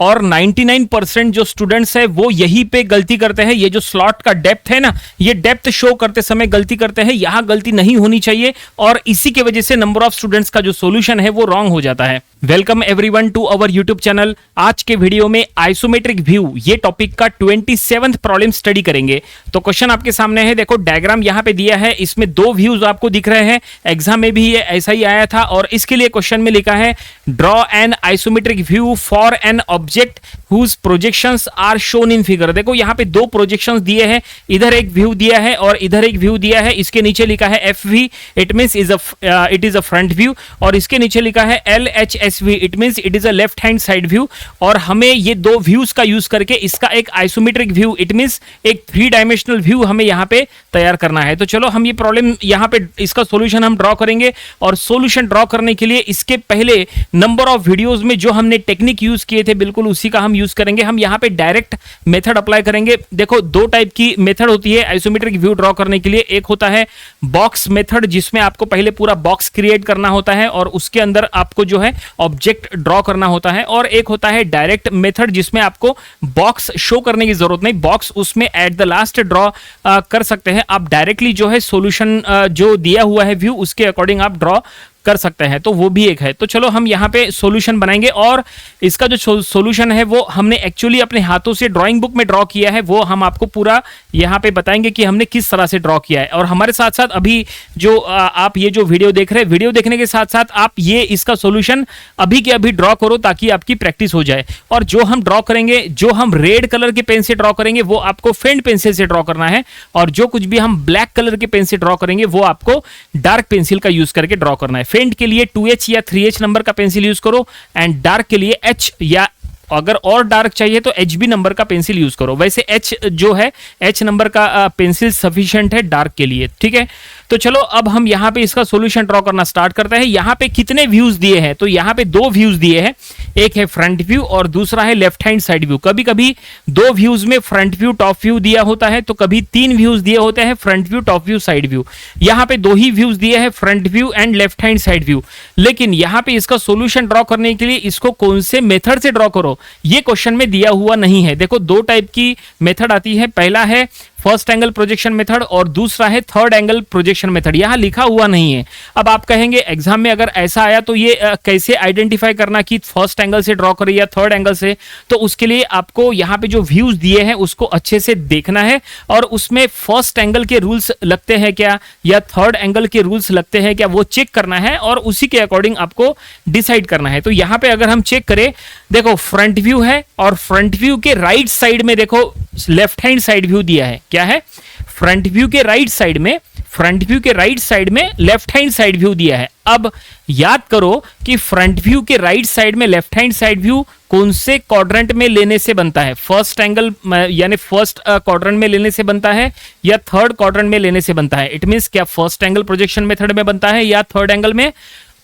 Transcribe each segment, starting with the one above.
और 99% जो स्टूडेंट्स है वो यहीं पे गलती करते हैं। ये जो स्लॉट का डेप्थ है ना, ये डेप्थ शो करते समय गलती करते हैं, यहां गलती नहीं होनी चाहिए और इसी की वजह से नंबर ऑफ स्टूडेंट्स का जो सॉल्यूशन है वो रॉन्ग हो जाता है। Welcome everyone to our YouTube channel. आज के वीडियो में आइसोमेट्रिक व्यू ये टॉपिक का 27th प्रॉब्लम स्टडी करेंगे। तो क्वेश्चन आपके सामने है, देखो डायग्राम यहां पे दिया है, इसमें दो व्यूज आपको दिख रहे हैं। एग्जाम में भी ये ऐसा ही आया था और इसके लिए क्वेश्चन में लिखा है draw an isometric view for an object whose projections are shown in figure. देखो यहां पे दो प्रोजेक्शंस दिए हैं, इधर एक व्यू दिया है और इधर एक व्यू दिया है। इसके नीचे लिखा है F V, it means it is a front view, और इसके नीचे लिखा है L H S V, it means it is a left hand side view. और हमें ये दो व्यूज का यूज करके इसका एक आइसोमेट्रिक व्यू, इट मींस एक 3 डायमेंशनल व्यू हमें यहां पे तैयार करना है। तो चलो हम ये प्रॉब्लम यहां पे इसका सॉल्यूशन हम ड्रॉ करेंगे। और सॉल्यूशन ड्रॉ करने के लिए इसके पहले नंबर ऑफ वीडियोस में जो हमने टेक्निक यूज किए थे बिल्कुल उसी का हम यूज करेंगे। हम यहां पे डायरेक्ट मेथड अप्लाई करेंगे। देखो दो टाइप की मेथड होती है आइसोमेट्रिक व्यू ड्रॉ करने के लिए। एक होता है बॉक्स मेथड, जिसमें आपको पहले पूरा बॉक्स क्रिएट करना होता है और उसके अंदर आपको जो है ऑब्जेक्ट ड्रॉ करना होता है। और एक होता है डायरेक्ट मेथड, जिसमें आपको बॉक्स शो करने की जरूरत नहीं, बॉक्स उसमें एट द लास्ट ड्रॉ कर सकते हैं। आप डायरेक्टली जो है सॉल्यूशन जो दिया हुआ है व्यू उसके अकॉर्डिंग आप ड्रॉ कर सकते हैं, तो वो भी एक है। तो चलो हम यहाँ पे सॉल्यूशन बनाएंगे और इसका जो सॉल्यूशन है वो हमने एक्चुअली अपने हाथों से ड्राइंग बुक में ड्रॉ किया है, वो हम आपको पूरा यहाँ पे बताएंगे कि हमने किस तरह से ड्रॉ किया है। और हमारे साथ साथ अभी जो आप ये जो वीडियो देख रहे हैं, वीडियो देखने के साथ साथ आप ये इसका सॉल्यूशन अभी के अभी ड्रॉ करो ताकि आपकी प्रैक्टिस हो जाए। और जो हम ड्रॉ करेंगे, जो हम रेड कलर के पेन से ड्रॉ करेंगे वो आपको फेंट पेंसिल से ड्रॉ करना है, और जो कुछ भी हम ब्लैक कलर के पेन से ड्रॉ करेंगे वो आपको डार्क पेंसिल का यूज करके ड्रॉ करना है। फेंट के लिए 2H या 3H नंबर का पेंसिल यूज करो, एंड डार्क के लिए H, या अगर और डार्क चाहिए तो HB नंबर का पेंसिल यूज करो। वैसे H जो है H नंबर का पेंसिल सफिशिएंट है डार्क के लिए, ठीक है। तो चलो अब हम यहां पे इसका सॉल्यूशन ड्रॉ करना स्टार्ट करते हैं। यहां पे कितने व्यूज दिए हैं, तो यहां पे दो व्यूज दिए हैं, एक है फ्रंट व्यू और दूसरा है लेफ्ट हैंड साइड व्यू। कभी कभी दो व्यूज में फ्रंट व्यू टॉप व्यू दिया होता है, तो कभी 3 व्यूज दिए होते हैं, front view top view side view. यहां पे दो ही व्यूज दिए हैं, front view and left hand side view. लेकिन यहां पे इसका सॉल्यूशन ड्रॉ करने के लिए इसको कौन से मेथड से ड्रॉ करो ये क्वेश्चन में दिया हुआ नहीं है। देखो दो टाइप की मेथड आती है, पहला है फर्स्ट एंगल प्रोजेक्शन मेथड और दूसरा है थर्ड एंगल प्रोजेक्शन मेथड। यहां लिखा हुआ नहीं है। अब आप कहेंगे एग्जाम में अगर ऐसा आया तो ये कैसे आइडेंटिफाई करना कि फर्स्ट एंगल से ड्रॉ करें या थर्ड एंगल से। तो उसके लिए आपको यहां पे जो व्यूज दिए हैं उसको अच्छे से देखना है और उसमें फर्स्ट एंगल के रूल्स लगते हैं क्या या थर्ड एंगल के रूल्स लगते हैं क्या, वो चेक करना है और उसी के अकॉर्डिंग आपको डिसाइड करना है। तो यहां पे अगर हम चेक करें, देखो फ्रंट व्यू है और फ्रंट व्यू के राइट साइड में देखो लेफ्ट हैंड साइड व्यू दिया है। क्या है? फ्रंट व्यू के राइट साइड में, फ्रंट व्यू के राइट साइड में लेफ्ट हैंड साइड व्यू दिया है। अब याद करो कि फ्रंट व्यू के राइट साइड में लेफ्ट हैंड साइड व्यू कौन से क्वाड्रेंट में लेने से बनता है? फर्स्ट एंगल यानी फर्स्ट क्वाड्रेंट में लेने से बनता है या थर्ड क्वाड्रेंट में लेने से बनता है? इट मींस क्या फर्स्ट एंगल प्रोजेक्शन मेथड में बनता है या थर्ड एंगल में?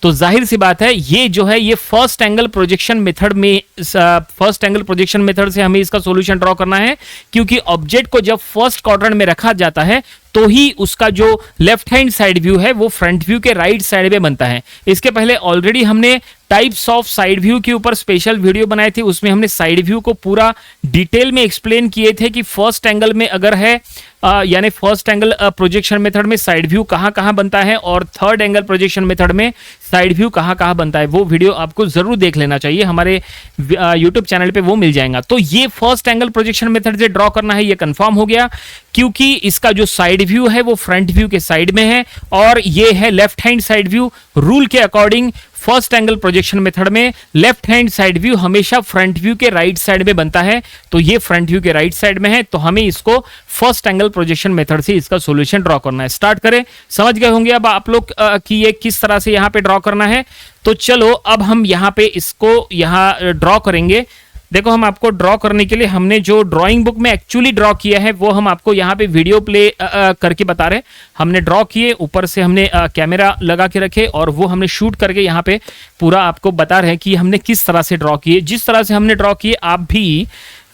तो जाहिर सी बात है ये जो है ये फर्स्ट एंगल प्रोजेक्शन मेथड में, फर्स्ट एंगल प्रोजेक्शन मेथड से हमें इसका सॉल्यूशन ड्रॉ करना है, क्योंकि ऑब्जेक्ट को जब फर्स्ट क्वाड्रेंट में रखा जाता है तो ही उसका जो लेफ्ट हैंड साइड व्यू है वो फ्रंट व्यू के राइट साइड में बनता है। इसके पहले ऑलरेडी हमने टाइप्स ऑफ साइड व्यू के ऊपर स्पेशल वीडियो बनाए थे, उसमें हमने साइड व्यू को पूरा डिटेल में एक्सप्लेन किए थे कि फर्स्ट एंगल में अगर है यानी फर्स्ट एंगल प्रोजेक्शन मेथड में साइड व्यू कहां कहां बनता है और थर्ड एंगल प्रोजेक्शन मेथड में साइड व्यू कहां कहां बनता है। वो वीडियो आपको जरूर देख लेना चाहिए, हमारे यूट्यूब चैनल पे वो मिल जाएगा। तो ये फर्स्ट एंगल प्रोजेक्शन मेथड से ड्रॉ करना है, ये कंफर्म हो गया, क्योंकि इसका जो साइड व्यू है वो फ्रंट व्यू के साइड में है और ये है left hand side view. Rule के according first angle projection method में लेफ्ट हैंड साइड व्यू हमेशा फ्रंट व्यू के राइट साइड में बनता है, तो ये फ्रंट व्यू के राइट साइड में है, तो हमें इसको फर्स्ट एंगल प्रोजेक्शन मेथड से इसका सॉल्यूशन ड्रॉ करना है। स्टार्ट करें। समझ गए होंगे अब आप लोग कि ये किस तरह से यहां पे ड्रॉ करना है। तो चलो अब हम यहां पे इसको यहां ड्रॉ करेंगे। देखो हम आपको ड्रॉ करने के लिए हमने जो ड्राइंग बुक में एक्चुअली ड्रॉ किया है वो हम आपको यहाँ पे वीडियो प्ले करके बता रहे हैं। हमने ड्रॉ किए, ऊपर से हमने कैमरा लगा के रखे और वो हमने शूट करके यहाँ पे पूरा आपको बता रहे हैं कि हमने किस तरह से ड्रॉ किए। जिस तरह से हमने ड्रॉ किए आप भी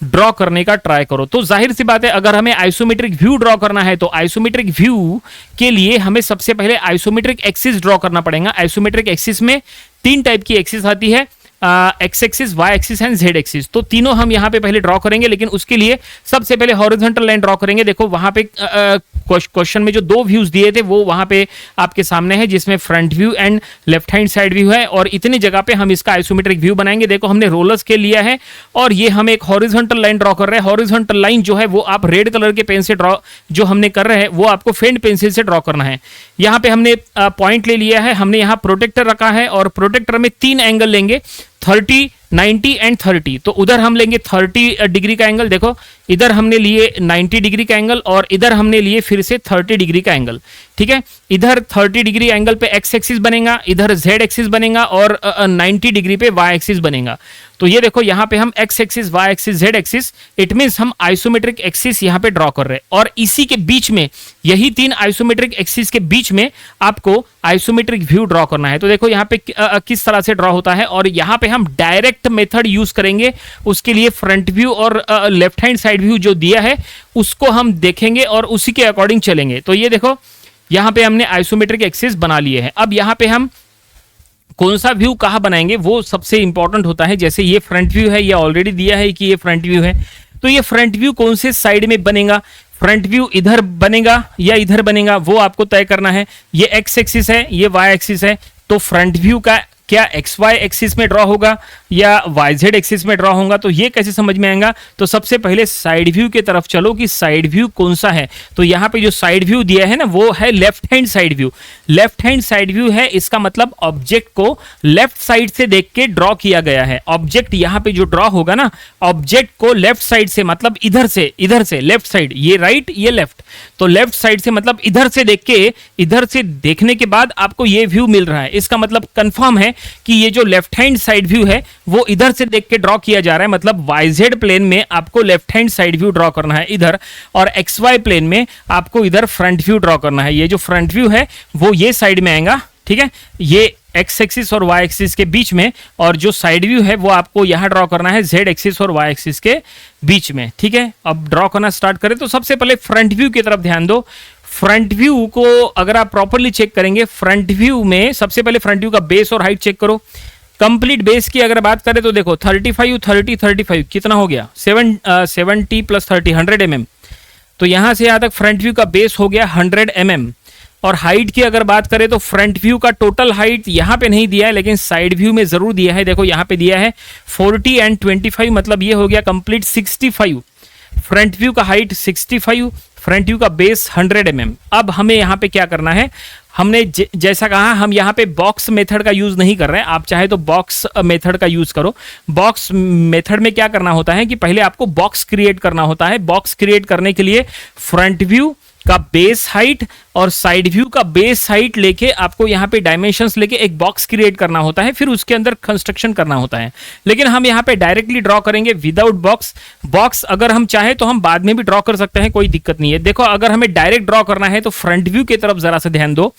ड्रॉ करने का ट्राई करो। तो जाहिर सी बात है अगर हमें आइसोमेट्रिक व्यू ड्रॉ करना है तो आइसोमेट्रिक व्यू के लिए हमें सबसे पहले आइसोमेट्रिक एक्सिस ड्रॉ करना पड़ेगा। आइसोमेट्रिक एक्सिस में 3 टाइप की एक्सिस आती है। X axis, Y axis and Z axis. तो तीनों हम यहाँ पे पहले ड्रॉ करेंगे, लेकिन उसके लिए सबसे पहले हॉरिजॉन्टल लाइन ड्रॉ करेंगे। देखो वहां पे क्वेश्चन में जो दो व्यूज दिए थे वो वहां पे आपके सामने है, जिसमें front view and left hand side view है, और इतनी जगह पे हम इसका आइसोमेट्रिक व्यू बनाएंगे। देखो हमने रोलर स्केल लिया है और ये हम एक हॉरिजॉन्टल लाइन ड्रॉ कर रहे हैं। हॉरिजॉन्टल लाइन जो है वो आप रेड कलर के पेन से ड्रॉ, जो हमने कर रहे हैं वो आपको फेंट पेंसिल से ड्रॉ करना है। यहाँ पे हमने पॉइंट ले लिया है, हमने यहाँ प्रोटेक्टर रखा है और प्रोटेक्टर में 3 एंगल लेंगे, 30, 90 एंड 30। तो उधर हम लेंगे 30 डिग्री का एंगल, देखो इधर हमने लिए 90 डिग्री का एंगल और इधर हमने लिए फिर से 30 डिग्री का एंगल। ठीक है, इधर 30 डिग्री एंगल पे एक्स एक्सिस बनेगा, इधर जेड एक्सिस बनेगा और 90 डिग्री पे वाई एक्सिस बनेगा। तो ये देखो यहाँ पे हम X axis, Y axis, Z axis, it means हम आइसोमेट्रिक एक्सिस यहाँ पे ड्रॉ कर रहे हैं। और इसी के बीच में, यही 3 आइसोमेट्रिक एक्सिस के बीच में आपको आइसोमेट्रिक व्यू ड्रॉ करना है। तो देखो यहाँ पे किस तरह से ड्रॉ होता है, और यहाँ पे हम डायरेक्ट मेथड यूज करेंगे। उसके लिए फ्रंट व्यू और लेफ्ट हैंड साइड व्यू जो दिया है उसको हम देखेंगे और उसी के अकॉर्डिंग चलेंगे। तो ये देखो यहाँ पे हमने आइसोमेट्रिक एक्सिस बना लिए हैं। अब यहाँ पे हम कौन सा व्यू कहाँ बनाएंगे वो सबसे इंपॉर्टेंट होता है। जैसे ये फ्रंट व्यू है, ये ऑलरेडी दिया है कि ये फ्रंट व्यू है, तो ये फ्रंट व्यू कौन से साइड में बनेगा, फ्रंट व्यू इधर बनेगा या इधर बनेगा, वो आपको तय करना है। ये एक्स एक्सिस है, ये वाई एक्सिस है, तो फ्रंट व्यू का क्या एक्स वाई एक्सिस में ड्रॉ होगा या वाई जेड एक्सिस में ड्रॉ होगा, तो ये कैसे समझ में आएगा। तो सबसे पहले साइड व्यू की तरफ चलो कि साइड व्यू कौन सा है। तो यहाँ पे जो साइड व्यू दिया है ना वो है left hand side view. Left hand side view है, इसका मतलब ऑब्जेक्ट को लेफ्ट साइड से देख के ड्रॉ किया गया है। ऑब्जेक्ट यहाँ पे जो ड्रॉ होगा ना, ऑब्जेक्ट को लेफ्ट साइड से मतलब इधर से लेफ्ट साइड, ये राइट ये लेफ्ट, तो लेफ्ट साइड से मतलब इधर से देख के, इधर से देखने के बाद आपको ये व्यू मिल रहा है। इसका मतलब कंफर्म है कि ये जो लेफ्ट हैंड साइड व्यू है वो इधर से देख के ड्रॉ किया जा रहा है। मतलब वाईजेड प्लेन में आपको left hand side view draw करना है इधर, और एक्स वाई प्लेन में आपको इधर फ्रंट व्यू ड्रॉ करना है। ये जो फ्रंट व्यू है वो ये साइड में आएगा, ठीक है, ये एक्स एक्सिस और वाई एक्सिस के बीच में, और जो साइड व्यू है वो आपको यहां ड्रॉ करना है जेड एक्सिस और वाई एक्सिस के बीच में। ठीक है, अब ड्रॉ करना स्टार्ट करें। तो सबसे पहले फ्रंट व्यू की तरफ ध्यान दो। फ्रंट व्यू को अगर आप प्रॉपरली चेक करेंगे, फ्रंट व्यू में सबसे पहले फ्रंट व्यू का बेस और हाइट चेक करो। कंप्लीट बेस की अगर बात करें तो देखो 35, 30, 35 कितना हो गया, 70 प्लस 30, 100 mm। तो यहां से यहां तक फ्रंट व्यू का बेस हो गया 100 mm। और हाइट की अगर बात करें तो फ्रंट व्यू का टोटल हाइट यहां पे नहीं दिया है, लेकिन साइड व्यू में जरूर दिया है। देखो यहां पे दिया है 40 एंड 25, मतलब ये हो गया कंप्लीट 65। फ्रंट व्यू का हाइट 65, फ्रंट व्यू का बेस 100 mm। अब हमें यहाँ पे क्या करना है, हमने जैसा कहा हम यहाँ पे बॉक्स मेथड का यूज नहीं कर रहे हैं। आप चाहे तो बॉक्स मेथड का यूज करो। बॉक्स मेथड में क्या करना होता है कि पहले आपको बॉक्स क्रिएट करना होता है। बॉक्स क्रिएट करने के लिए फ्रंट व्यू का बेस हाइट और साइड व्यू का बेस हाइट लेके आपको यहाँ पे डायमेंशंस लेके एक बॉक्स क्रिएट करना होता है, फिर उसके अंदर कंस्ट्रक्शन करना होता है। लेकिन हम यहाँ पे डायरेक्टली ड्रॉ करेंगे विदाउट बॉक्स। बॉक्स अगर हम चाहे तो हम बाद में भी ड्रॉ कर सकते हैं, कोई दिक्कत नहीं है। देखो अगर हमें डायरेक्ट ड्रॉ करना है तो फ्रंट व्यू की तरफ जरा सा ध्यान दो।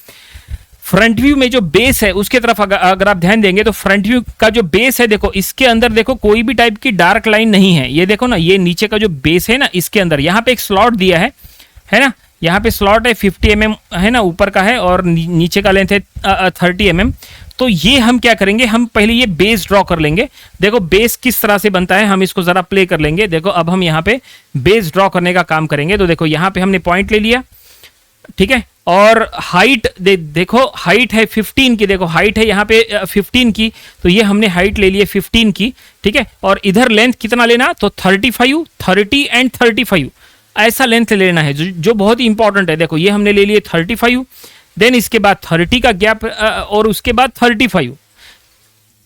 फ्रंट व्यू में जो बेस है उसके तरफ अगर आप ध्यान देंगे तो फ्रंट व्यू का जो बेस है, देखो इसके अंदर देखो कोई भी टाइप की डार्क लाइन नहीं है। ये देखो ना, ये नीचे का जो बेस है ना, इसके अंदर यहाँ पे एक स्लॉट दिया है ना, यहाँ पे स्लॉट है 50 mm है ना, ऊपर का है, और नीचे का लेंथ है 30 mm। तो ये हम क्या करेंगे, हम पहले ये बेस ड्रॉ कर लेंगे। देखो बेस किस तरह से बनता है, हम इसको जरा प्ले कर लेंगे। देखो अब हम यहाँ पे बेस ड्रॉ करने का काम करेंगे। तो देखो यहाँ पे हमने पॉइंट ले लिया, ठीक है, और हाइट देखो हाइट है 15 की, देखो हाइट है यहाँ पे 15 की, तो ये हमने हाइट ले ली है 15 की, ठीक है। और इधर लेंथ कितना लेना, तो 35, 30 एंड 35 ऐसा लेंथ लेना है, जो बहुत ही इंपॉर्टेंट है। देखो ये हमने ले लिए 35, देन इसके बाद 30 का गैप और उसके बाद 35,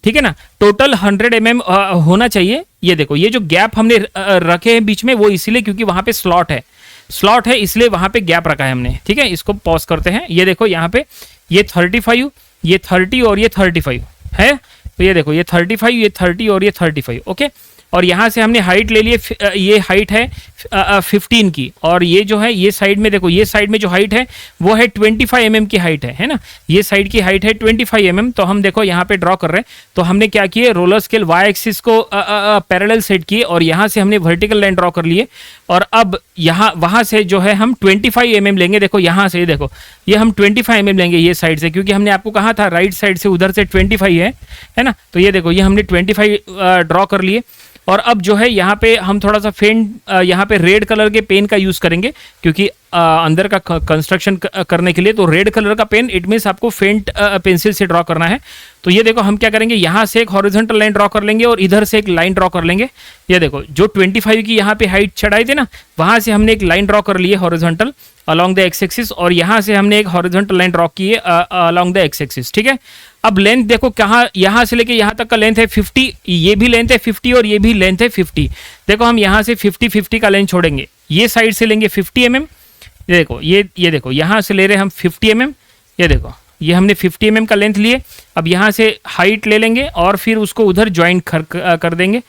ठीक है ना। टोटल 100 mm होना चाहिए। ये देखो ये जो गैप हमने रखे हैं बीच में वो इसीलिए क्योंकि वहां पे स्लॉट है इसलिए वहां पे गैप रखा है हमने, ठीक है। इसको पॉज करते हैं। ये देखो यहाँ पे ये 35, ये 30 और ये 35 है। तो ये देखो ये 35, ये 30 और ये 35, ओके। और यहाँ से हमने हाइट ले लिए, ये हाइट है 15 की, और ये जो है ये साइड में देखो, ये साइड में जो हाइट है वो है 25 mm की हाइट है ना, ये साइड की हाइट है 25 mm। तो हम देखो यहाँ पे ड्रॉ कर रहे हैं, तो हमने क्या किए, रोलर स्केल वाई एक्सिस को पैरेलल सेट किए और यहाँ से हमने वर्टिकल लाइन ड्रॉ कर लिए। और अब यहाँ वहाँ से जो है हम 25 mm लेंगे, देखो यहाँ से देखो ये हम 25 mm लेंगे ये साइड से, क्योंकि हमने आपको कहा था राइट साइड से उधर से 25 है ना। तो ये देखो ये हमने 25 ड्रॉ कर लिए। और अब जो है यहाँ पे हम थोड़ा सा फेंट यहाँ पे रेड कलर के पेन का यूज़ करेंगे, क्योंकि अंदर का कंस्ट्रक्शन करने के लिए तो रेड कलर का पेन, इट मीन्स आपको फेंट पेंसिल से ड्रॉ करना है। तो ये देखो हम क्या करेंगे, यहाँ से एक हॉरिजॉन्टल लाइन ड्रॉ कर लेंगे और इधर से एक लाइन ड्रॉ कर लेंगे। ये देखो जो 25 की यहाँ पे हाइट चढ़ाई थी ना, वहाँ से हमने एक लाइन ड्रॉ कर ली है horizontal along the x axis, और यहाँ से हमने एक हॉरिजॉन्टल लाइन ड्रॉ की है अलॉन्ग द एक्स एक्सिस, ठीक है। अब लेंथ देखो कहाँ, यहाँ से लेके यहाँ तक का लेंथ है 50, ये भी लेंथ है 50 और ये भी लेंथ है 50। देखो हम यहाँ से 50-50 का लेंथ छोड़ेंगे, ये साइड से लेंगे 50 mm, ये देखो ये देखो यहाँ से ले रहे हम 50 mm, ये देखो ये हमने 50 mm का लेंथ लिए। अब यहाँ से हाइट ले लेंगे और फिर उसको उधर ज्वाइंट कर देंगे,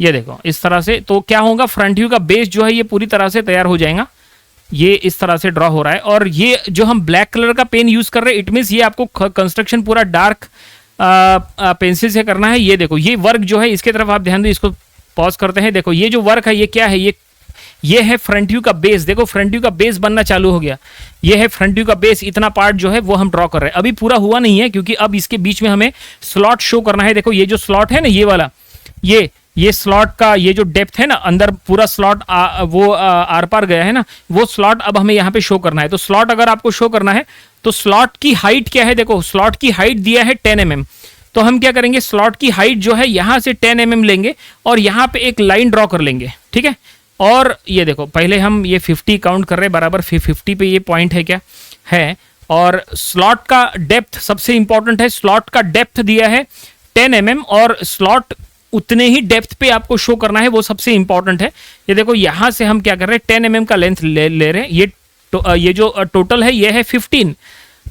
ये देखो इस तरह से। तो क्या होगा, फ्रंट व्यू का बेस जो है ये पूरी तरह से तैयार हो जाएगा, ये इस तरह से ड्रॉ हो रहा है। और ये जो हम ब्लैक कलर का पेन यूज कर रहे हैं, इट मीन्स ये आपको कंस्ट्रक्शन पूरा डार्क पेंसिल से करना है। ये देखो ये वर्क जो है, इसके तरफ आप ध्यान दो, इसको पॉज करते हैं। देखो ये जो वर्क है ये क्या है, ये है फ्रंट व्यू का बेस। देखो फ्रंट व्यू का बेस बनना चालू हो गया, ये है फ्रंट व्यू का बेस। इतना पार्ट जो है वो हम ड्रॉ कर रहे हैं, अभी पूरा हुआ नहीं है, क्योंकि अब इसके बीच में हमें स्लॉट शो करना है। देखो ये जो स्लॉट है ना, ये वाला, ये स्लॉट का ये जो डेप्थ है ना, अंदर पूरा स्लॉट वो आर पार गया है ना, वो स्लॉट अब हमें यहाँ पे शो करना है। तो स्लॉट अगर आपको शो करना है तो स्लॉट की हाइट क्या है, देखो स्लॉट की हाइट दिया है 10 mm। तो हम क्या करेंगे, स्लॉट की हाइट जो है यहाँ से 10 mm लेंगे और यहाँ पे एक लाइन ड्रॉ कर लेंगे, ठीक है। और ये देखो पहले हम ये 50 काउंट कर रहे हैं, बराबर 50 पे ये पॉइंट है क्या है। और स्लॉट का डेप्थ सबसे इंपॉर्टेंट है, स्लॉट का डेप्थ दिया है 10 mm और स्लॉट उतने ही डेप्थ पे आपको शो करना है, वो सबसे इंपॉर्टेंट है। ये देखो यहाँ से हम क्या कर रहे हैं, 10 mm का लेंथ ले रहे हैं। ये जो टोटल है ये है 15,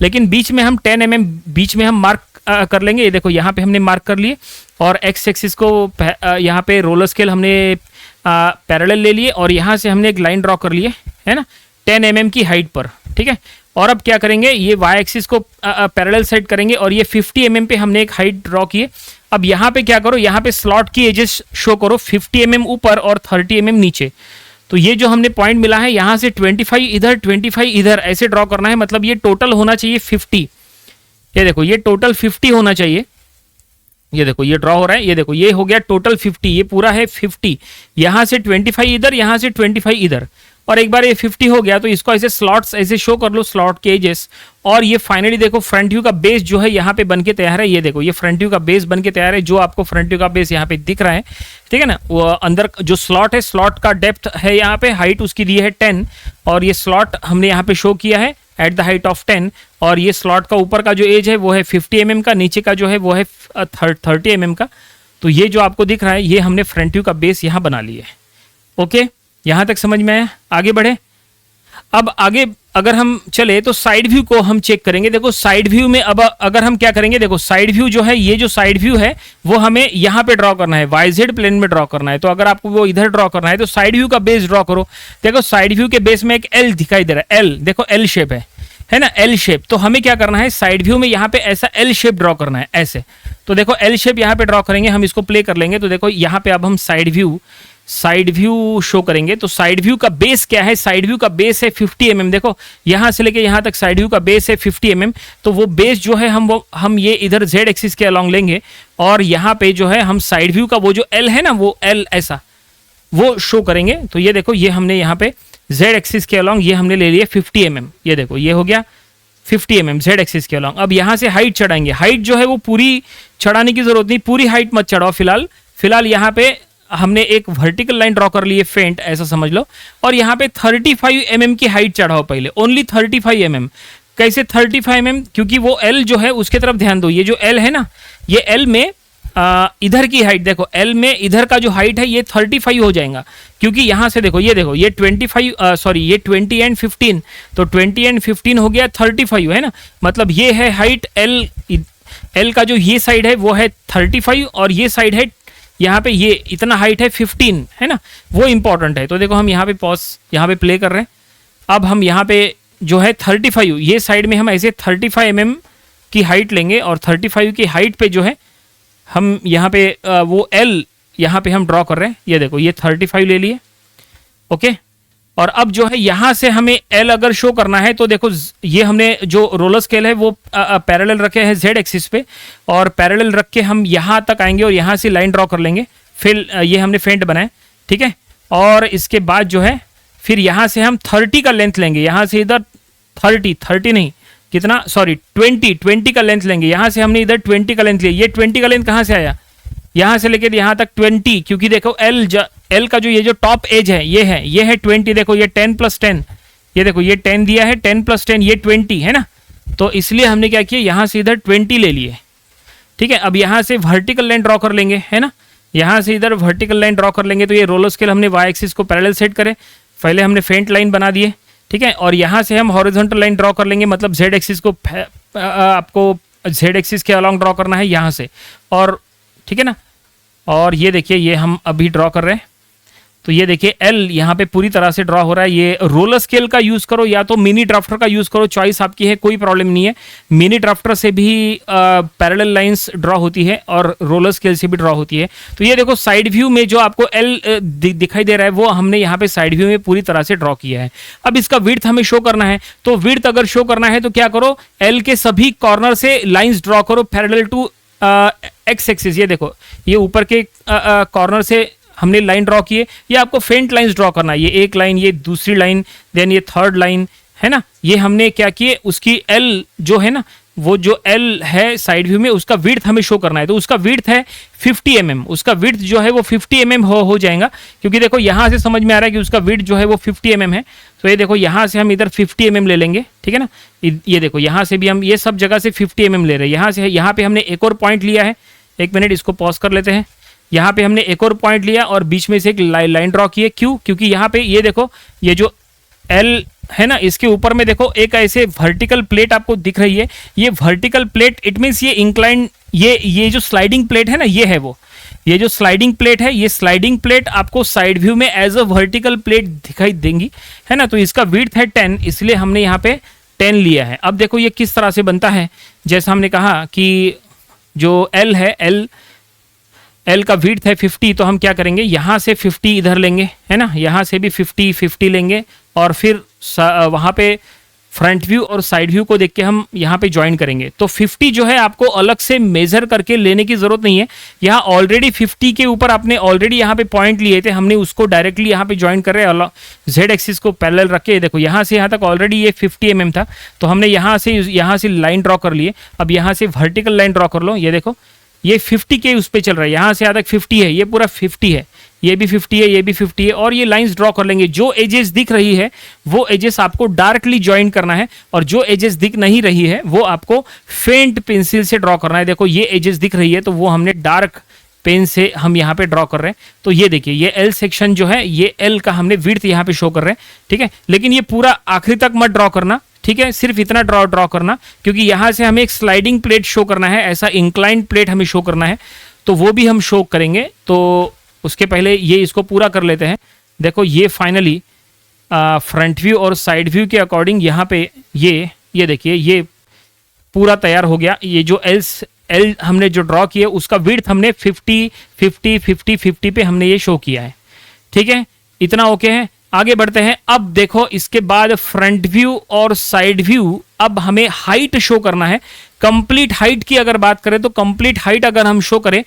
लेकिन बीच में हम 10 mm बीच में हम मार्क कर लेंगे। ये देखो यहाँ पे हमने मार्क कर लिए और एक्स एक्सिस को यहाँ पे रोलर स्केल हमने पैरेलल ले लिए और यहाँ से हमने एक लाइन ड्रॉ कर लिए, है ना, 10 mm की हाइट पर, ठीक है। और अब क्या करेंगे, ये वाई एक्सिस को पैरेलल सेट करेंगे और ये 50 mm पे हमने एक हाइट ड्रॉ किए। अब यहाँ पे क्या करो, यहाँ पे स्लॉट की एजेस शो करो, 50 mm ऊपर और 30 mm नीचे। तो ये जो हमने पॉइंट मिला है, यहाँ से 25 इधर 25 इधर ऐसे ड्रॉ करना है, मतलब ये टोटल होना चाहिए 50। ये देखो ये टोटल 50 होना चाहिए। ये देखो ये ड्रॉ हो रहा है, ये देखो ये हो गया टोटल 50, ये पूरा है 50। यहाँ से 25 इधर, यहाँ से 25 इधर, और एक बार ये 50 हो गया तो इसको ऐसे स्लॉट्स ऐसे शो कर लो, स्लॉट के एजेस। और ये फाइनली देखो फ्रंट व्यू का बेस जो है यहाँ पे बन के तैयार है। ये देखो ये फ्रंट व्यू का बेस बन के तैयार है, जो आपको फ्रंट व्यू का बेस यहाँ पे दिख रहा है, ठीक है ना। वो अंदर जो स्लॉट है, स्लॉट का डेप्थ है यहाँ पे, हाइट उसकी दी है 10 और ये स्लॉट हमने यहाँ पे शो किया है एट द हाइट ऑफ 10। और ये स्लॉट का ऊपर का जो एज है वो है 50 mm का, नीचे का जो है वो है 30 mm का। तो ये जो आपको दिख रहा है, ये हमने फ्रंट व्यू का बेस यहाँ बना लिया है। ओके, यहाँ तक समझ में आया? आगे बढ़े। अब आगे अगर हम चले तो साइड व्यू को हम चेक करेंगे। देखो साइड व्यू में अब अगर हम क्या करेंगे, देखो साइड व्यू जो है, ये जो साइड व्यू है वो हमें यहाँ पे ड्रॉ करना है, वाईजेड प्लेन में ड्रॉ करना है। तो अगर आपको वो इधर ड्रॉ करना है तो साइड व्यू का बेस ड्रॉ करो। देखो साइड व्यू के बेस में एक एल दिखाई दे रहा है, एल, देखो एल शेप है ना, एल शेप। तो हमें क्या करना है, साइड व्यू में यहाँ पे ऐसा एल शेप ड्रॉ करना है, ऐसे। तो देखो एल शेप यहाँ पे ड्रॉ करेंगे, हम इसको प्ले कर लेंगे। तो देखो यहाँ पे अब हम साइड व्यू शो करेंगे। तो साइड व्यू का बेस क्या है, साइड व्यू का बेस है 50 mm। देखो यहाँ से लेके यहाँ तक साइड व्यू का बेस है 50 mm। तो वो बेस जो है हम ये इधर जेड एक्सिस के अलॉन्ग लेंगे और यहाँ पे जो है हम साइड व्यू का वो जो एल है ना, वो एल ऐसा वो शो करेंगे। तो ये देखो ये हमने यहाँ पे जेड एक्सिस के अलॉन्ग ये हमने ले लिया 50 mm। ये देखो ये हो गया 50 mm जेड एक्सिस के अलॉन्ग। अब यहाँ से हाइट चढ़ाएंगे, हाइट जो है वो पूरी चढ़ाने की जरूरत नहीं, पूरी हाइट मत चढ़ाओ फिलहाल यहाँ पे हमने एक वर्टिकल लाइन ड्रॉ कर ली है, फेंट ऐसा समझ लो। और यहाँ पे 35 mm की हाइट चढ़ाओ पहले, ओनली 35 mm। कैसे 35 mm? क्योंकि वो एल जो है उसके तरफ ध्यान दो, ये जो एल है ना, ये एल में इधर की हाइट देखो, एल में इधर का जो हाइट है ये 35 हो जाएगा। क्योंकि यहाँ से देखो ये 20 एंड 15, तो 20 एंड 15 हो गया 35, है ना। मतलब ये है हाइट एल का जो ये साइड है वो है 35 और ये साइड है यहाँ पे ये इतना हाइट है 15 है ना, वो इंपॉर्टेंट है। तो देखो हम यहाँ पे पॉज यहाँ पे प्ले कर रहे हैं। अब हम यहाँ पे जो है 35 ये साइड में हम ऐसे 35 mm की हाइट लेंगे और 35 की हाइट पे जो है हम यहाँ पे वो L यहाँ पे हम ड्रॉ कर रहे हैं। ये देखो ये 35 ले लिए, ओके। और अब जो है यहाँ से हमें L अगर शो करना है तो देखो ये हमने जो रोलर स्केल है वो पैरेलल रखे हैं Z एक्सिस पे, और पैरेलल रख के हम यहाँ तक आएंगे और यहाँ से लाइन ड्रॉ कर लेंगे। फिर ये हमने फेंट बनाए, ठीक है। और इसके बाद जो है फिर यहाँ से हम 30 का लेंथ लेंगे, यहाँ से इधर 30 नहीं, कितना, सॉरी 20 का लेंथ लेंगे। यहाँ से हमने इधर 20 का लेंथ लिया। ये 20 का लेंथ कहाँ से आया, यहाँ से लेकर यहाँ तक 20, क्योंकि देखो L का जो ये जो टॉप एज है ये है 20। देखो ये 10 + 10, ये देखो ये 10 दिया है, 10 + 10 ये 20 है ना। तो इसलिए हमने क्या किया, यहाँ से इधर 20 ले लिए, ठीक है। अब यहाँ से वर्टिकल लाइन ड्रॉ कर लेंगे, है ना। यहाँ से इधर वर्टिकल लाइन ड्रॉ कर लेंगे। तो ये रोलर स्केल हमने वाई एक्सिस को पैरेलल सेट करे, पहले हमने फेंट लाइन बना दिए, ठीक है। और यहाँ से हम हॉरिजॉन्टल लाइन ड्रॉ कर लेंगे, मतलब जेड एक्सिस को आपको जेड एक्सिस के अलॉन्ग ड्रॉ करना है यहाँ से, और ठीक है ना। और ये देखिए ये हम अभी ड्रॉ कर रहे हैं। तो ये देखिए L यहाँ पे पूरी तरह से ड्रॉ हो रहा है। ये रोलर स्केल का यूज़ करो या तो मिनी ड्राफ्टर का यूज़ करो, चॉइस आपकी है, कोई प्रॉब्लम नहीं है। मिनी ड्राफ्टर से भी पैरेलल लाइंस ड्रॉ होती है और रोलर स्केल से भी ड्रॉ होती है। तो ये देखो साइड व्यू में जो आपको L दिखाई दे रहा है वो हमने यहाँ पे साइड व्यू में पूरी तरह से ड्रॉ किया है। अब इसका विड्थ हमें शो करना है, तो विड्थ अगर शो करना है तो क्या करो, L के सभी कॉर्नर से लाइन्स ड्रॉ करो पैरेलल टू एक्स एक्सिस। ये देखो ये ऊपर के कॉर्नर से हमने लाइन ड्रॉ किए। ये आपको फेंट लाइंस ड्रॉ करना है, ये एक लाइन, ये दूसरी लाइन, देन ये थर्ड लाइन, है ना। ये हमने क्या किए, उसकी L जो है ना, वो जो L है साइड व्यू में उसका विड्थ हमें शो करना है। तो उसका विड्थ है 50 mm, उसका विड्थ जो है वो 50 mm हो जाएगा, क्योंकि देखो यहाँ से समझ में आ रहा है कि उसका विड्थ जो है वो 50 mm है। तो ये देखो यहाँ से हम इधर 50 mm ले लेंगे, ठीक है ना। ये देखो यहाँ से भी हम ये सब जगह से 50 mm ले रहे हैं। यहाँ से यहाँ पे हमने एक और पॉइंट लिया है, एक मिनट इसको पॉज कर लेते हैं। यहाँ पे हमने एक और पॉइंट लिया और बीच में से एक लाइन ड्रॉ की है। क्यों, क्योंकि यहाँ पे ये देखो ये जो L है ना, इसके ऊपर में देखो एक ऐसे वर्टिकल प्लेट आपको दिख रही है। ये वर्टिकल प्लेट इट मीन्स ये इंक्लाइन, ये जो स्लाइडिंग प्लेट है ना, ये है वो, ये जो स्लाइडिंग प्लेट है, ये स्लाइडिंग प्लेट आपको साइड व्यू में एज अ वर्टिकल प्लेट दिखाई देंगी, है ना। तो इसका विड्थ है 10, इसलिए हमने यहाँ पे 10 लिया है। अब देखो ये किस तरह से बनता है, जैसा हमने कहा कि जो L है, L का विड्थ है 50, तो हम क्या करेंगे, यहाँ से 50 इधर लेंगे, है ना, यहाँ से भी 50 लेंगे, और फिर वहाँ पे फ्रंट व्यू और साइड व्यू को देख के हम यहाँ पे ज्वाइन करेंगे। तो 50 जो है आपको अलग से मेजर करके लेने की जरूरत नहीं है। यहाँ ऑलरेडी 50 के ऊपर आपने ऑलरेडी यहाँ पे पॉइंट लिए थे, हमने उसको डायरेक्टली यहाँ पे ज्वाइन कर रहे हैं जेड एक्सिस को पैरेलल रख के। देखो यहाँ से यहाँ तक ऑलरेडी ये 50 mm था, तो हमने यहाँ से लाइन ड्रॉ कर लिए। अब यहाँ से वर्टिकल लाइन ड्रॉ कर लो। ये देखो ये 50 के उस पे चल रहा है, यहाँ से यहाँ तक 50 है, ये पूरा 50 है, ये भी 50 है, ये भी 50 है, और ये लाइंस ड्रॉ कर लेंगे। जो एजेस दिख रही है वो एजेस आपको डार्कली ज्वाइन करना है, और जो एजेस दिख नहीं रही है वो आपको फेंट पेंसिल से ड्रॉ करना है। देखो ये एजेस दिख रही है तो वो हमने डार्क पेन से हम यहाँ पे ड्रॉ कर रहे हैं। तो ये देखिए ये L सेक्शन जो है, ये L का हमने विड्थ यहाँ पे शो कर रहे हैं, ठीक है। लेकिन ये पूरा आखिरी तक मत ड्रॉ करना, ठीक है, सिर्फ इतना ड्रॉ करना, क्योंकि यहाँ से हमें एक स्लाइडिंग प्लेट शो करना है, ऐसा इंक्लाइंड प्लेट हमें शो करना है, तो वो भी हम शो करेंगे। तो उसके पहले ये इसको पूरा कर लेते हैं। देखो ये फाइनली फ्रंट व्यू और साइड व्यू के अकॉर्डिंग यहाँ पे ये देखिए ये पूरा तैयार हो गया। ये जो L हमने जो ड्रॉ किया उसका विड्थ हमने 50 पे हमने ये शो किया है, ठीक है। इतना ओके है, आगे बढ़ते हैं। अब देखो इसके बाद फ्रंट व्यू और साइड व्यू, अब हमें हाइट शो करना है। कंप्लीट हाइट की अगर बात करें तो कंप्लीट हाइट अगर हम शो करें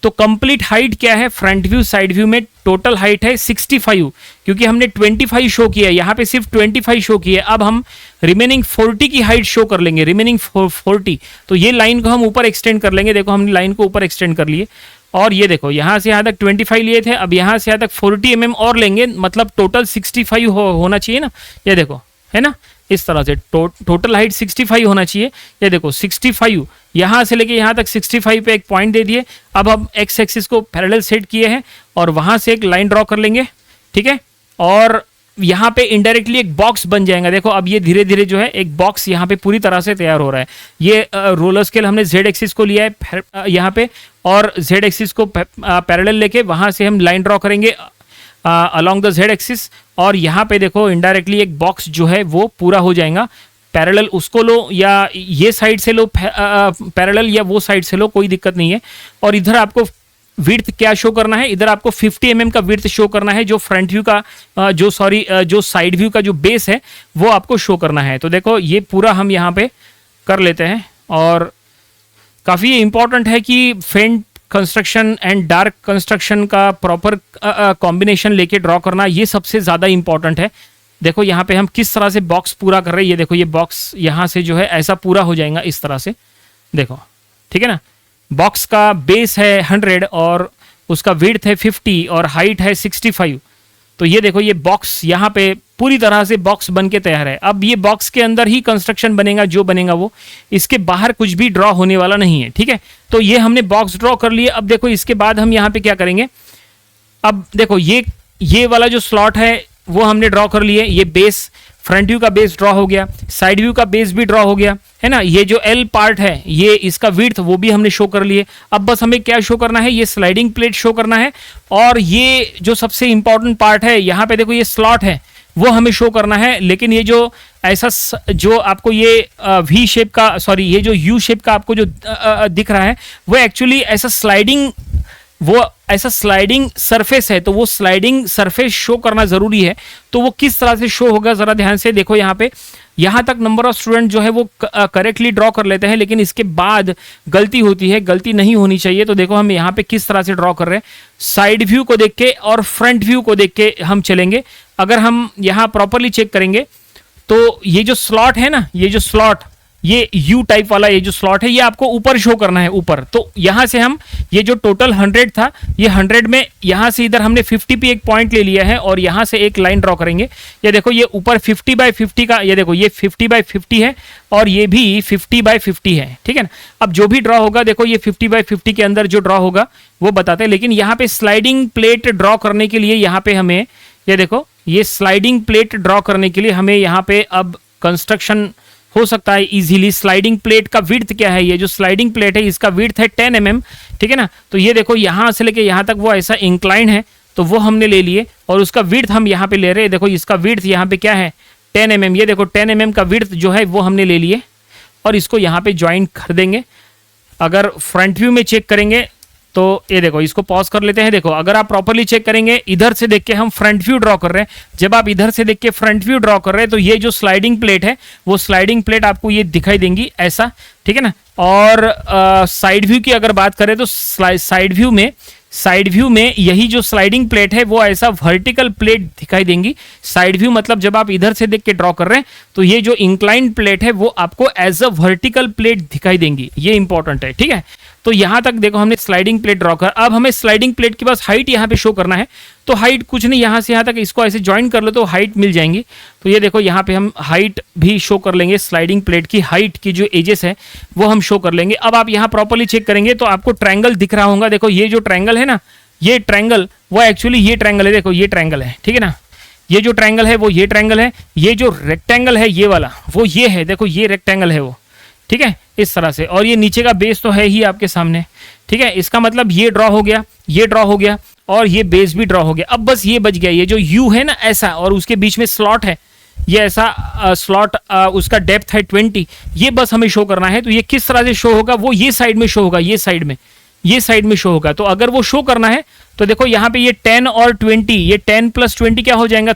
तो कंप्लीट हाइट क्या है, फ्रंट व्यू साइड व्यू में टोटल हाइट है 65, क्योंकि हमने 25 शो किया है, यहाँ पे सिर्फ 25 शो किया है। अब हम रिमेनिंग 40 की हाइट शो कर लेंगे, रिमेनिंग 40। तो ये लाइन को हम ऊपर एक्सटेंड कर लेंगे। देखो हमने लाइन को ऊपर एक्सटेंड कर लिए, और ये देखो यहाँ से यहाँ तक 25 लिए थे, अब यहाँ से यहाँ तक 40 mm और लेंगे, मतलब टोटल 65 होना चाहिए ना। ये देखो है ना, इस तरह से टोटल हाइट 65 होना चाहिए। ये देखो 65, यहाँ से लेके यहाँ तक 65 पे एक पॉइंट दे दिए। अब हम एक्स एक्सिस को पैरेलल सेट किए हैं और वहाँ से एक लाइन ड्रॉ कर लेंगे, ठीक है। और यहाँ पे इनडायरेक्टली एक बॉक्स बन जाएगा। देखो अब ये धीरे धीरे जो है एक बॉक्स यहाँ पे पूरी तरह से तैयार हो रहा है। ये रोलर स्केल हमने जेड एक्सिस को लिया है यहाँ पे, और जेड एक्सिस को पैरेलल लेके वहाँ से हम लाइन ड्रॉ करेंगे अलोंग द जेड एक्सिस, और यहाँ पे देखो इनडायरेक्टली एक बॉक्स जो है वो पूरा हो जाएगा। पैरेलल उसको लो या ये साइड से लो पैरेलल, या वो साइड से लो, कोई दिक्कत नहीं है। और इधर आपको विड्थ क्या शो करना है, इधर आपको 50 mm का विड्थ शो करना है, जो फ्रंट व्यू का जो साइड व्यू का जो बेस है वो आपको शो करना है। तो देखो ये पूरा हम यहाँ पे कर लेते हैं, और काफ़ी इंपॉर्टेंट है कि फेंट कंस्ट्रक्शन एंड डार्क कंस्ट्रक्शन का प्रॉपर कॉम्बिनेशन लेके ड्रॉ करना, ये सबसे ज़्यादा इंपॉर्टेंट है। देखो यहाँ पे हम किस तरह से बॉक्स पूरा कर रहे हैं। ये देखो ये बॉक्स यहाँ से जो है ऐसा पूरा हो जाएगा इस तरह से, देखो ठीक है ना। बॉक्स का बेस है 100 और उसका विड्थ है 50 और हाइट है 65। तो ये देखो ये बॉक्स यहाँ पे पूरी तरह से बॉक्स बन के तैयार है। अब ये बॉक्स के अंदर ही कंस्ट्रक्शन बनेगा, जो बनेगा वो, इसके बाहर कुछ भी ड्रॉ होने वाला नहीं है, ठीक है। तो ये हमने बॉक्स ड्रॉ कर लिए। अब देखो इसके बाद हम यहाँ पे क्या करेंगे, अब देखो ये वाला जो स्लॉट है वो हमने ड्रॉ कर लिए। ये बेस, फ्रंट व्यू का बेस ड्रॉ हो गया, साइड व्यू का बेस भी ड्रॉ हो गया, है ना। ये जो एल पार्ट है, ये इसका विड्थ वो भी हमने शो कर लिए। अब बस हमें क्या शो करना है, ये स्लाइडिंग प्लेट शो करना है। और ये जो सबसे इंपॉर्टेंट पार्ट है, यहाँ पे देखो ये स्लॉट है वो हमें शो करना है। लेकिन ये जो ऐसा जो आपको ये वी शेप का, सॉरी ये जो यू शेप का आपको जो दिख रहा है, वो एक्चुअली ऐसा स्लाइडिंग सरफेस है। तो वो स्लाइडिंग सरफेस शो करना जरूरी है। तो वो किस तरह से शो होगा जरा ध्यान से देखो। यहाँ पे यहाँ तक नंबर ऑफ स्टूडेंट जो है वो करेक्टली ड्रॉ कर लेते हैं, लेकिन इसके बाद गलती होती है, गलती नहीं होनी चाहिए। तो देखो हम यहाँ पे किस तरह से ड्रॉ कर रहे हैं, साइड व्यू को देख के और फ्रंट व्यू को देख के हम चलेंगे। अगर हम यहाँ प्रॉपरली चेक करेंगे तो ये जो स्लॉट है ना, ये जो स्लॉट, ये यू टाइप वाला ये जो स्लॉट है, ये आपको ऊपर शो करना है, ऊपर। तो यहां से हम ये जो टोटल 100 था, ये 100 में यहां से इधर हमने 50 पे एक पॉइंट ले लिया है और यहां से एक लाइन ड्रॉ करेंगे। ये देखो ये ऊपर 50/50 का, ये देखो ये 50/50 है और ये भी 50/50 है, ठीक है ना। अब जो भी ड्रॉ होगा, देखो ये 50/50 के अंदर जो ड्रॉ होगा वो बताते हैं। लेकिन यहाँ पे स्लाइडिंग प्लेट ड्रॉ करने के लिए यहाँ पे हमें, ये देखो ये स्लाइडिंग प्लेट ड्रॉ करने के लिए हमें यहाँ पे अब कंस्ट्रक्शन हो सकता है इजीली। स्लाइडिंग प्लेट का विड्थ क्या है, ये जो स्लाइडिंग प्लेट है इसका विड्थ है 10 mm, ठीक है ना। तो ये देखो यहाँ से लेके यहाँ तक वो ऐसा इंक्लाइन है, तो वो हमने ले लिए और उसका विड्थ हम यहाँ पे ले रहे हैं। देखो इसका विड्थ यहाँ पे क्या है, 10 mm। ये देखो 10 mm का विड्थ जो है वो हमने ले लिए और इसको यहाँ पे ज्वाइन कर देंगे। अगर फ्रंट व्यू में चेक करेंगे तो ये देखो, इसको पॉज कर लेते हैं। देखो अगर आप प्रॉपर्ली चेक करेंगे, इधर से देख के हम फ्रंट व्यू ड्रॉ कर रहे हैं। जब आप इधर से देख के फ्रंट व्यू ड्रॉ कर रहे हैं तो ये जो स्लाइडिंग प्लेट है वो स्लाइडिंग प्लेट आपको ये दिखाई देंगी ऐसा, ठीक है ना। और साइड व्यू की अगर बात करें तो साइड व्यू में यही जो स्लाइडिंग प्लेट है वो ऐसा वर्टिकल प्लेट दिखाई देंगी। साइड व्यू मतलब जब आप इधर से देख के ड्रॉ कर रहे हैं तो ये जो इंक्लाइंड प्लेट है वो आपको एज अ वर्टिकल प्लेट दिखाई देंगी। ये इंपॉर्टेंट है, ठीक है। तो यहां तक देखो हमने स्लाइडिंग प्लेट ड्रॉ कर। अब हमें स्लाइडिंग प्लेट के पास हाइट यहाँ पे शो करना है। तो हाइट कुछ नहीं, यहां से यहां तक इसको ऐसे ज्वाइन कर लो तो हाइट मिल जाएंगी। तो ये देखो यहाँ पे हम हाइट भी शो कर लेंगे, स्लाइडिंग प्लेट की हाइट की जो एजेस है वो हम शो कर लेंगे। अब आप यहाँ प्रॉपर्ली चेक करेंगे तो आपको ट्रायंगल दिख रहा होगा। देखो ये जो ट्रायंगल है ना, ये ट्रायंगल वो एक्चुअली ये ट्रायंगल है। देखो ये ट्रायंगल है, ठीक है ना। ये जो ट्रायंगल है वो ये ट्रायंगल है। ये जो रेक्टेंगल है ये वाला वो ये है, देखो ये रेक्टेंगल है वो, ठीक है, इस तरह से। और ये नीचे का बेस तो है ही आपके सामने, ठीक है। इसका मतलब ये ड्रॉ हो गया, ये ड्रॉ हो गया और ये बेस भी ड्रॉ हो गया। अब बस ये बच गया, ये जो यू है ना ऐसा और उसके बीच में स्लॉट है, ये ऐसा स्लॉट, उसका डेप्थ है 20, ये बस हमें शो करना है। तो ये किस तरह से शो होगा, वो ये साइड में शो होगा, ये साइड में शो होगा। तो अगर वो शो करना है तो देखो यहाँ पे ये 10 और 20, ये 10 + 20 क्या हो जाएगा,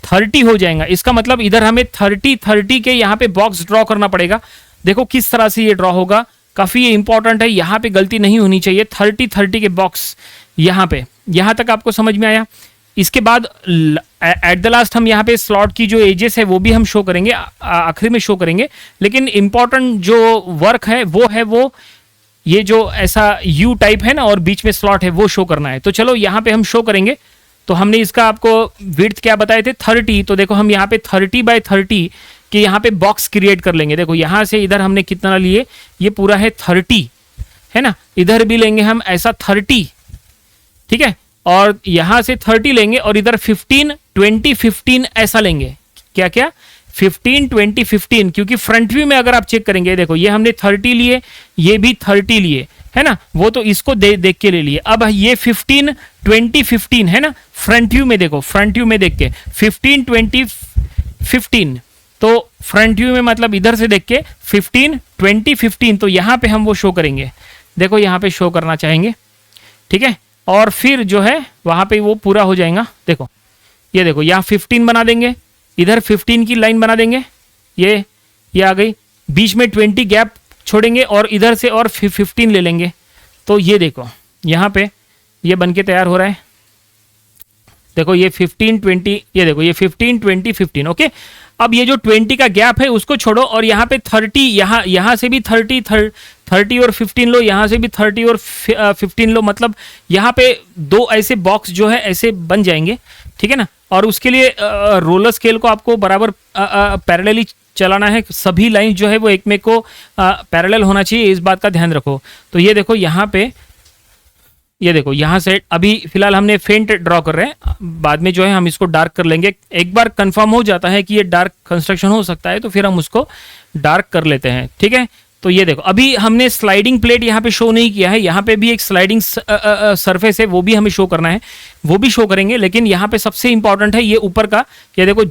30 हो जाएगा। इसका मतलब इधर हमें 30 के यहाँ पे बॉक्स ड्रॉ करना पड़ेगा। देखो किस तरह से ये ड्रॉ होगा, काफी ये इंपॉर्टेंट है, यहाँ पे गलती नहीं होनी चाहिए। 30 के बॉक्स यहाँ पे, यहाँ तक आपको समझ में आया। इसके बाद एट द लास्ट हम यहाँ पे स्लॉट की जो एजेस है वो भी हम शो करेंगे, आखिरी में शो करेंगे। लेकिन इंपॉर्टेंट जो वर्क है वो ये जो ऐसा यू टाइप है ना और बीच में स्लॉट है वो शो करना है। तो चलो यहाँ पे हम शो करेंगे। तो हमने इसका आपको विड्थ क्या बताए थे, 30। तो देखो हम यहाँ पे 30/30 के यहाँ पे बॉक्स क्रिएट कर लेंगे। देखो यहाँ से इधर हमने कितना लिए, ये पूरा है 30, है ना। इधर भी लेंगे हम ऐसा 30, ठीक है। और यहां से 30 लेंगे और इधर 15 20 15 ऐसा लेंगे। क्या क्या 15 20 15, क्योंकि फ्रंट व्यू में अगर आप चेक करेंगे देखो ये हमने 30 लिए, ये भी 30 लिए, है ना, वो तो इसको देख के ले लिए। अब ये 15 20 15 है ना, फ्रंट व्यू में देखो, फ्रंट व्यू में देख के 15 20 15, तो फ्रंट व्यू में मतलब इधर से देख के 15 20 15, तो यहां पे हम वो शो करेंगे, देखो यहां पे शो करना चाहेंगे, ठीक है। और फिर जो है वहां पे वो पूरा हो जाएगा। देखो ये देखो यहाँ 15 बना देंगे, इधर 15 की लाइन बना देंगे, ये आ गई, बीच में 20 गैप छोड़ेंगे और इधर से और 15 ले लेंगे। तो ये देखो यहाँ पे ये बन के तैयार हो रहा है। देखो ये 15 20, ये देखो ये 15 20 15, ओके। अब ये जो 20 का गैप है उसको छोड़ो और यहाँ पे 30, यहाँ से भी 30 और 15 लो, यहाँ से भी 30 और 15 लो, मतलब यहाँ पे दो ऐसे बॉक्स जो है ऐसे बन जाएंगे, ठीक है ना। और उसके लिए रोलर स्केल को आपको बराबर पैरेलली चलाना है, सभी लाइन जो है वो एक में को पैरेलल होना चाहिए, इस बात का ध्यान रखो। तो ये देखो यहाँ पे, ये देखो यहाँ से अभी फिलहाल हमने फेंट ड्रॉ कर रहे हैं, बाद में जो है हम इसको डार्क कर लेंगे। एक बार कंफर्म हो जाता है कि ये डार्क कंस्ट्रक्शन हो सकता है तो फिर हम उसको डार्क कर लेते हैं, ठीक है। तो ये देखो अभी हमने स्लाइडिंग प्लेट यहाँ पे शो नहीं किया है, यहाँ पे भी एक स्लाइडिंग सरफेस है, वो भी हमें शो करना है, वो भी शो करेंगे। लेकिन यहाँ पे सबसे इंपॉर्टेंट है ये ऊपर का, ये देखो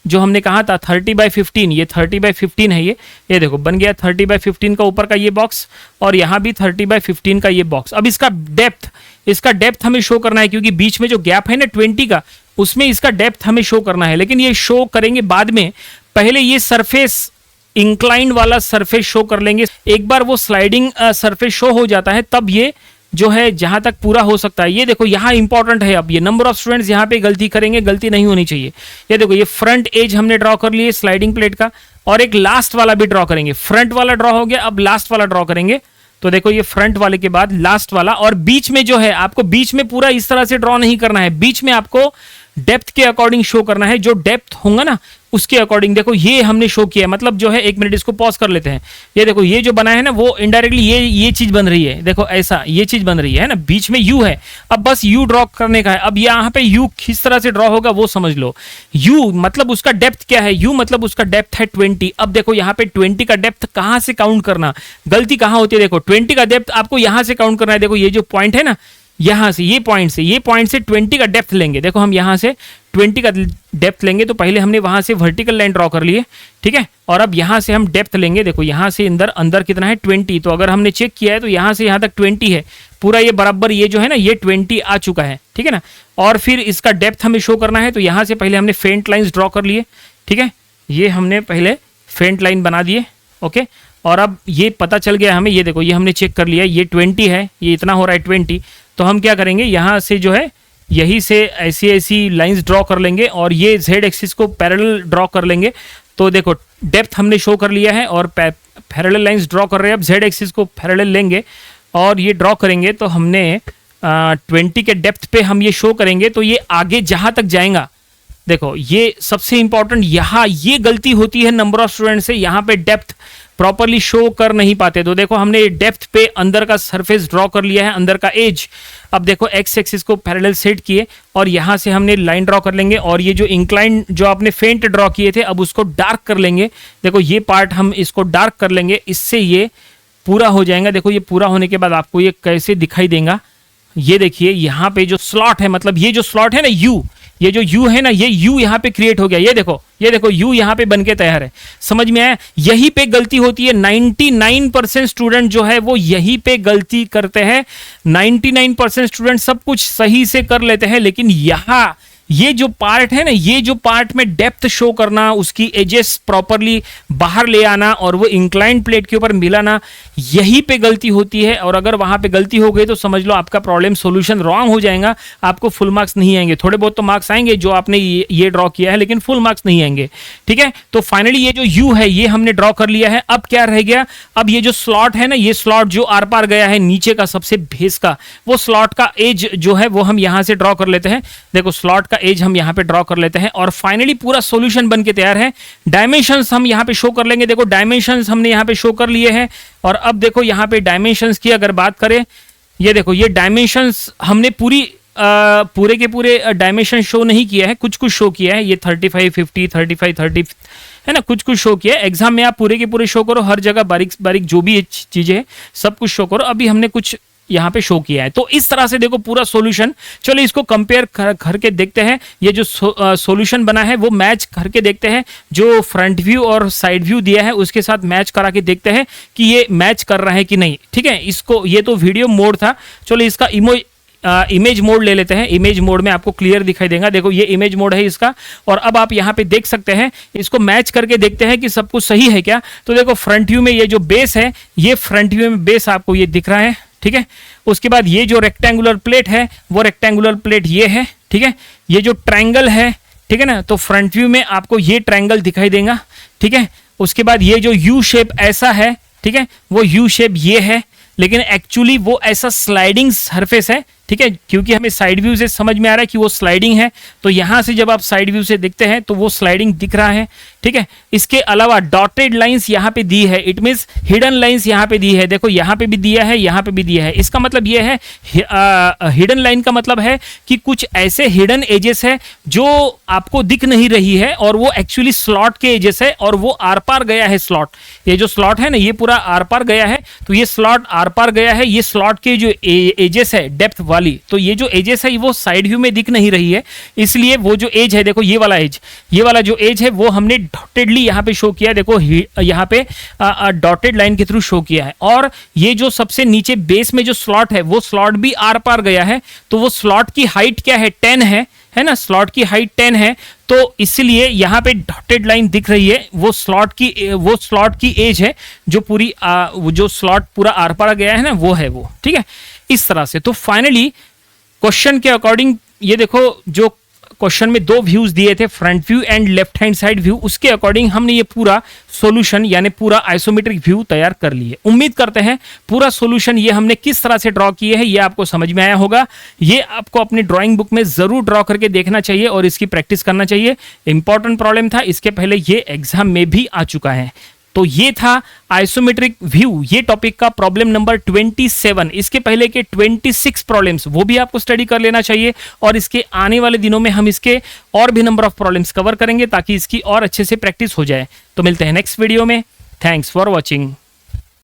जो हमने कहा था 30/15, ये 30/15 है, ये देखो बन गया 30/15 का ऊपर का ये बॉक्स, और यहाँ भी 30/15 का ये बॉक्स। अब इसका डेप्थ हमें शो करना है, क्योंकि बीच में जो गैप है ना 20 का, उसमें इसका डेप्थ हमें शो करना है, लेकिन ये शो करेंगे बाद में। पहले ये सरफेस इंक्लाइंड वाला सरफेस शो कर लेंगे। एक बार वो स्लाइडिंग सरफेस शो हो जाता है तब ये जो है जहां तक पूरा हो सकता है। ये देखो यहाँ इंपॉर्टेंट है, अब ये नंबर ऑफ स्टूडेंट्स यहाँ पे गलती करेंगे, गलती नहीं होनी चाहिए। ये देखो ये फ्रंट एज हमने ड्रॉ कर लिए स्लाइडिंग प्लेट का, और एक लास्ट वाला भी ड्रॉ करेंगे। फ्रंट वाला ड्रॉ हो गया, अब लास्ट वाला ड्रॉ करेंगे। तो देखो ये फ्रंट वाले के बाद लास्ट वाला, और बीच में जो है आपको बीच में पूरा इस तरह से ड्रॉ नहीं करना है, बीच में आपको डेप्थ के अकॉर्डिंग शो करना है, जो डेप्थ होगा ना उसके अकॉर्डिंग। देखो ये हमने शो किया है, मतलब जो है, एक मिनट इसको पॉज कर लेते हैं। ये देखो ये जो बना है ना वो इनडायरेक्टली ये चीज बन रही है, देखो ऐसा ये चीज बन रही है ना, बीच में यू है। अब बस यू ड्रॉ करने का है। अब यहाँ पे यू किस तरह से ड्रॉ होगा वो समझ लो। यू मतलब उसका डेप्थ क्या है, यू मतलब उसका डेप्थ है 20। अब देखो यहाँ पे 20 का डेप्थ कहाँ से काउंट करना, गलती कहाँ होती है, देखो 20 का डेप्थ आपको यहाँ से काउंट करना है। देखो ये जो पॉइंट है ना, यहां से ये पॉइंट से 20 का डेप्थ लेंगे। देखो हम यहां से 20 का डेप्थ लेंगे, तो पहले हमने वहां से वर्टिकल लाइन ड्रॉ कर लिए, ठीक है। और अब यहां से हम डेप्थ लेंगे। देखो यहां से अंदर कितना है 20, तो अगर हमने चेक किया है तो यहां से यहां तक 20 है पूरा, ये बराबर ये जो है ना ये 20 आ चुका है, ठीक है ना। और फिर इसका डेप्थ हमें शो करना है, तो यहां से पहले हमने फेंट लाइन्स ड्रॉ कर लिए, ठीक है। ये हमने पहले फेंट लाइन बना दिए, ओके। और अब ये पता चल गया हमें, ये देखो ये हमने चेक कर लिया, ये 20 है, ये इतना हो रहा है 20। तो हम क्या करेंगे, यहाँ से जो है यही से ऐसी लाइंस ड्रॉ कर लेंगे और ये जेड एक्सिस को पैरेलल ड्रॉ कर लेंगे। तो देखो डेप्थ हमने शो कर लिया है और पैरेलल लाइंस ड्रॉ कर रहे हैं। अब जेड एक्सिस को पैरेलल लेंगे और ये ड्रॉ करेंगे, तो हमने 20 के डेप्थ पे हम ये शो करेंगे, तो ये आगे जहाँ तक जाएगा। देखो ये सबसे इंपॉर्टेंट, यहाँ ये गलती होती है नंबर ऑफ स्टूडेंट से, यहाँ पे डेप्थ प्रॉपरली शो कर नहीं पाते। तो देखो हमने डेप्थ पे अंदर का सरफेस ड्रॉ कर लिया है, अंदर का एज। अब देखो एक्स एक्सिस को पैरेलल सेट किए और यहाँ से हमने लाइन ड्रॉ कर लेंगे, और ये जो इंक्लाइन जो आपने फेंट ड्रॉ किए थे अब उसको डार्क कर लेंगे। देखो ये पार्ट हम इसको डार्क कर लेंगे, इससे ये पूरा हो जाएगा। देखो ये पूरा होने के बाद आपको ये कैसे दिखाई देगा, ये देखिए यहाँ पे जो स्लॉट है, मतलब ये जो स्लॉट है ना यू, ये जो यू है ना, ये यू यहाँ पे क्रिएट हो गया। ये देखो यू यहाँ पे बनके तैयार है। समझ में आया? यहीं पे गलती होती है। 99% स्टूडेंट जो है वो यहीं पे गलती करते हैं। 99% स्टूडेंट सब कुछ सही से कर लेते हैं, लेकिन यहाँ ये जो पार्ट है ना, ये जो पार्ट में डेप्थ शो करना, उसकी एजेस प्रॉपरली बाहर ले आना और वो इंक्लाइंड प्लेट के ऊपर मिलाना, यहीं पे गलती होती है। और अगर वहां पे गलती हो गई तो समझ लो आपका प्रॉब्लम सॉल्यूशन रॉन्ग हो जाएगा, आपको फुल मार्क्स नहीं आएंगे। थोड़े बहुत तो मार्क्स आएंगे जो आपने ये ड्रॉ किया है, लेकिन फुल मार्क्स नहीं आएंगे, ठीक है। तो फाइनली ये जो यू है ये हमने ड्रॉ कर लिया है। अब क्या रह गया, अब ये जो स्लॉट है ना, ये स्लॉट जो आर पार गया है नीचे का सबसे बेस का, वो स्लॉट का एज जो है वो हम यहां से ड्रॉ कर लेते हैं। देखो स्लॉट एज हम यहां पे ड्रॉ कर लेते हैं और फाइनली पूरा सॉल्यूशन बन के तैयार है। डायमेंशंस हम यहां पे शो कर लेंगे। देखो डायमेंशंस हमने यहां पे शो कर लिए हैं। और अब देखो यहां पे डायमेंशंस की अगर बात करें, ये देखो ये डायमेंशंस हमने पूरी पूरे के पूरे डायमेंशन शो नहीं किया है, कुछ कुछ शो किया है। ये 35, 50, 35, 30 है ना, कुछ कुछ शो किया है। एग्जाम में आप पूरे के पूरे शो करो, हर जगह बारीक बारीक जो भी चीजें हैं सब कुछ शो करो। अभी हमने कुछ यहाँ पे शो किया है। तो इस तरह से देखो पूरा सॉल्यूशन। चलो इसको कंपेयर करके देखते हैं। ये जो सॉल्यूशन बना है वो मैच करके देखते हैं, जो फ्रंट व्यू और साइड व्यू दिया है उसके साथ मैच करा के देखते हैं कि ये मैच कर रहा है कि नहीं। ठीक है, इसको, ये तो वीडियो मोड था, चलो इसका इमेज मोड ले लेते हैं। इमेज मोड में आपको क्लियर दिखाई देगा। देखो ये इमेज मोड है इसका, और अब आप यहाँ पे देख सकते हैं, इसको मैच करके देखते हैं कि सब कुछ सही है क्या। तो देखो फ्रंट व्यू में ये जो बेस है, ये फ्रंट व्यू में बेस आपको ये दिख रहा है। ठीक है, उसके बाद ये जो रेक्टेंगुलर प्लेट है वो रेक्टेंगुलर प्लेट ये है। ठीक है, ये जो ट्रायंगल है, ठीक है ना, तो फ्रंट व्यू में आपको ये ट्रायंगल दिखाई देगा। ठीक है, उसके बाद ये जो यू शेप ऐसा है, ठीक है, वो यू शेप ये है, लेकिन एक्चुअली वो ऐसा स्लाइडिंग सरफेस है। ठीक है, क्योंकि हमें साइड व्यू से समझ में आ रहा है कि वो स्लाइडिंग है, तो यहां से जब आप साइड व्यू से देखते हैं तो वो स्लाइडिंग दिख रहा है। ठीक है, इसके अलावा डॉटेड लाइंस यहां पे दी है, इट मींस हिडन लाइंस यहां पे दी है। देखो यहां पे भी दिया है, यहां पे भी दिया है। इसका मतलब ये है, हिडन लाइन का मतलब है कि कुछ ऐसे हिडन एजेस है जो आपको दिख नहीं रही है, और वो एक्चुअली स्लॉट के एजेस है, और वो आर पार गया है स्लॉट। ये जो स्लॉट है ना, ये पूरा आर पार गया है, तो ये स्लॉट आर पार गया है। ये स्लॉट के जो एजेस है डेप्थ वाली, तो ये जो एजेस है वो साइड व्यू में दिख नहीं रही है, इसलिए वो जो एज है, देखो ये वाला एज, ये वाला जो एज है वो हमने डॉटेडली यहाँ पे शो किया। देखो यहाँ पे डॉटेड लाइन के थ्रू शो किया है। और ये जो सबसे नीचे बेस में जो स्लॉट है वो स्लॉट भी आर पार गया है, तो वो स्लॉट की हाइट क्या है, 10 है ना, स्लॉट की हाइट 10 है, तो इसलिए यहाँ पे डॉटेड लाइन दिख रही है। वो स्लॉट की एज है जो पूरी जो स्लॉट पूरा आर पार गया है ना, वो है वो। ठीक है, इस तरह से। तो फाइनली क्वेश्चन के अकॉर्डिंग, ये देखो जो क्वेश्चन में दो व्यूज दिए थे, front view and left hand side view, उसके अकॉर्डिंग हमने ये पूरा सॉल्यूशन यानी पूरा आइसोमेट्रिक व्यू तैयार कर लिए। उम्मीद करते हैं पूरा सॉल्यूशन ये हमने किस तरह से ड्रॉ किए हैं ये आपको समझ में आया होगा। ये आपको अपनी ड्राइंग बुक में जरूर ड्रॉ करके देखना चाहिए और इसकी प्रैक्टिस करना चाहिए। इंपॉर्टेंट प्रॉब्लम था, इसके पहले ये एग्जाम में भी आ चुका है। तो ये था आइसोमेट्रिक व्यू, ये टॉपिक का प्रॉब्लम नंबर 27। इसके पहले के 26 प्रॉब्लम्स वो भी आपको स्टडी कर लेना चाहिए, और इसके आने वाले दिनों में हम इसके और भी नंबर ऑफ प्रॉब्लम्स कवर करेंगे ताकि इसकी और अच्छे से प्रैक्टिस हो जाए। तो मिलते हैं नेक्स्ट वीडियो में। Thanks for watching.